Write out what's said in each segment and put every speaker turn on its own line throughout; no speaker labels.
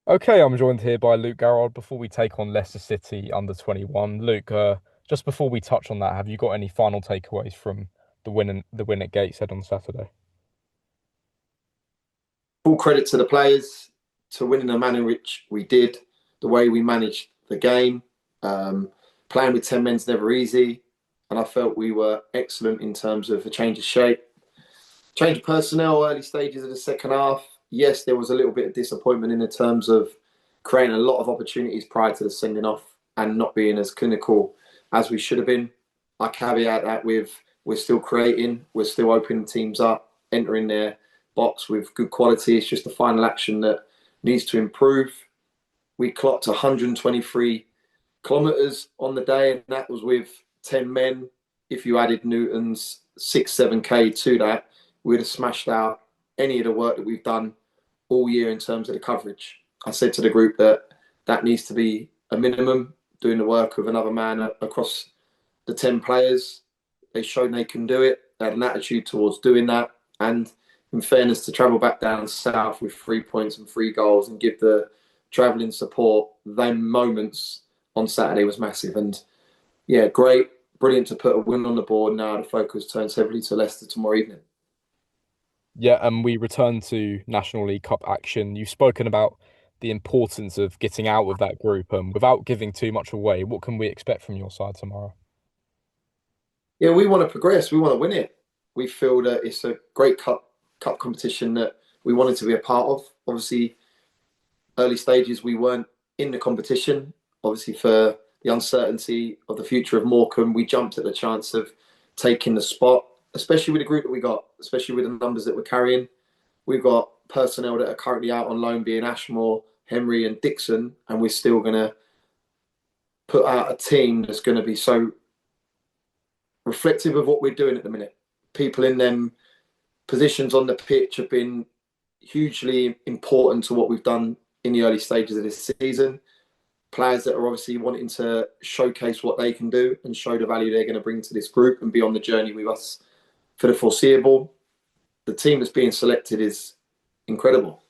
Okay, I'm joined here by Luke Garrard before we take on Leicester City under 21. Luke, just before we touch on that, have you got any final takeaways from the win at Gateshead on Saturday?
Full credit to the players to win in the manner in which we did, the way we managed the game. Um, Playing with 10 men's never easy, and I felt we were excellent in terms of a change of shape. Change of personnel, early stages of the second half. Yes, there was a little bit of disappointment in the terms of creating a lot of opportunities prior to the sending off and not being as clinical as we should have been. I caveat that with we're still creating, we're still opening teams up, entering their box with good quality. It's just the final action that needs to improve. We clocked 123 kilometres on the day, and that was with 10 men. If you added Newton's 7K to that, we'd have smashed out any of the work that we've done all year in terms of the coverage. I said to the group that that needs to be a minimum, doing the work of another man across the 10 players. They showed they can do it. They had an attitude towards doing that. And in fairness, to travel back down south with 3 points and 3 goals and give the travelling support, them moments on Saturday was massive. And yeah, great, brilliant to put a win on the board. Now the focus turns heavily to Leicester tomorrow evening.
Yeah, and we return to National League Cup action. You've spoken about the importance of getting out of that group, without giving too much away. What can we expect from your side tomorrow?
Yeah, we want to progress. We want to win it. We feel that it's a great cup competition that we wanted to be a part of. Obviously, early stages we weren't in the competition. Obviously, for the uncertainty of the future of Morecambe, we jumped at the chance of taking the spot, especially with the group that we got, especially with the numbers that we're carrying. We've got personnel that are currently out on loan, being Ashmore, Henry, and Dixon, and we're still going to put out a team that's going to be so reflective of what we're doing at the minute. People in them positions on the pitch have been hugely important to what we've done in the early stages of this season. Players that are obviously wanting to showcase what they can do and show the value they're going to bring to this group and be on the journey with us for the foreseeable. The team that's being selected is incredible.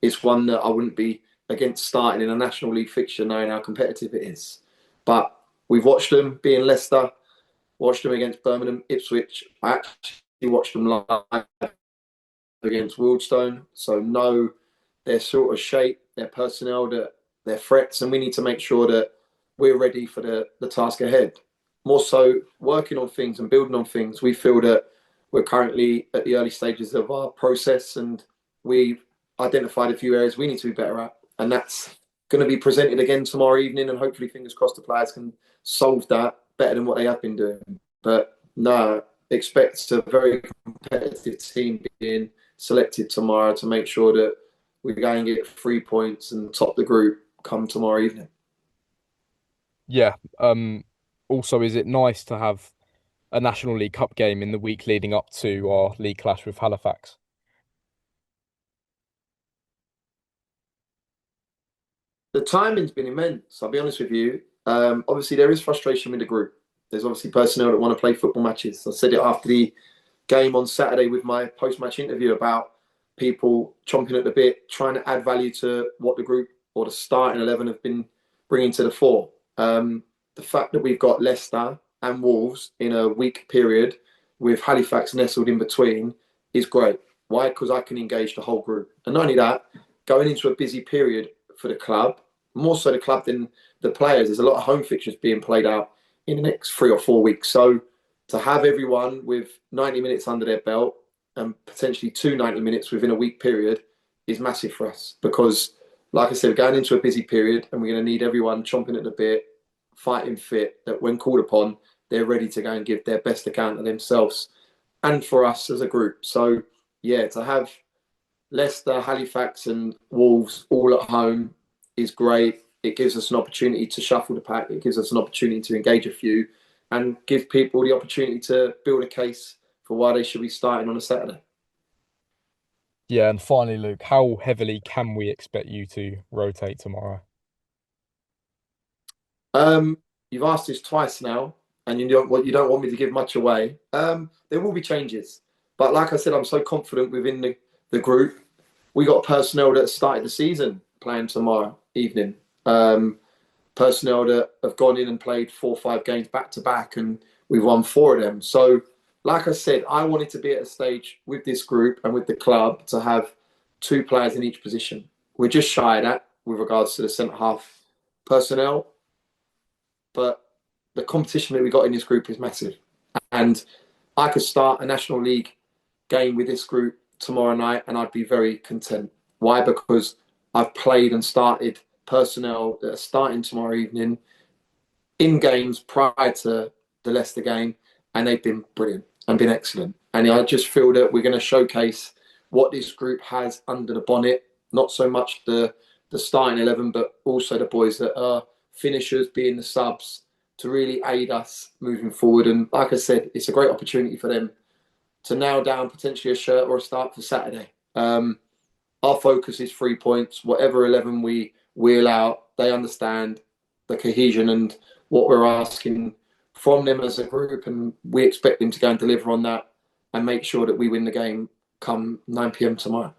It's one that I wouldn't be against starting in a National League fixture knowing how competitive it is. But we've watched them being Leicester, watched them against Birmingham, Ipswich. I actually watched them live against Wildstone. So know their sort of shape, their personnel, their threats, and we need to make sure that we're ready for the task ahead. More so, working on things and building on things. We feel that we're currently at the early stages of our process, and we've identified a few areas we need to be better at, and that's going to be presented again tomorrow evening. And hopefully, fingers crossed, the players can solve that better than what they have been doing. But no, expect a very competitive team being selected tomorrow to make sure that we go and get 3 points and top the group come tomorrow evening.
Yeah. Also, is it nice to have a National League Cup game in the week leading up to our league clash with Halifax?
The timing's been immense. I'll be honest with you. Obviously, there is frustration with the group. There's obviously personnel that want to play football matches. I said it after the game on Saturday with my post-match interview about people chomping at the bit, trying to add value to what the group or the starting 11 have been bringing to the fore. The fact that we've got Leicester and Wolves in a week period with Halifax nestled in between is great. Why? Because I can engage the whole group. And not only that, going into a busy period for the club, more so the club than the players. There's a lot of home fixtures being played out in the next 3 or 4 weeks. So to have everyone with 90 minutes under their belt and potentially two 90 minutes within a week period is massive for us because, like I said, we're going into a busy period and we're going to need everyone chomping at the bit, fighting fit, that when called upon, they're ready to go and give their best account of themselves and for us as a group. So, yeah, to have Leicester, Halifax, and Wolves all at home is great. It gives us an opportunity to shuffle the pack. It gives us an opportunity to engage a few and give people the opportunity to build a case for why they should be starting on a Saturday.
Yeah, and finally, Luke, how heavily can we expect you to rotate tomorrow?
Um, you've asked this twice now, and you don't want me to give much away. There will be changes, but like I said, I'm so confident within the group. We got personnel that started the season. playing tomorrow evening. Personnel that have gone in and played 4 or 5 games back to back, and we've won 4 of them. So, like I said, I wanted to be at a stage with this group and with the club to have 2 players in each position. We're just shy of that with regards to the centre half personnel, but the competition that we got in this group is massive. And I could start a National League game with this group tomorrow night and I'd be very content. Why? Because I've played and started personnel that are starting tomorrow evening in games prior to the Leicester game, and they've been brilliant and been excellent. And I just feel that we're going to showcase what this group has under the bonnet, not so much the starting 11, but also the boys that are finishers, being the subs, to really aid us moving forward. And like I said, it's a great opportunity for them to nail down potentially a shirt or a start for Saturday. Our focus is 3 points. Whatever 11 we wheel out, they understand the cohesion and what we're asking from them as a group, and we expect them to go and deliver on that and make sure that we win the game come 9 p.m. tomorrow.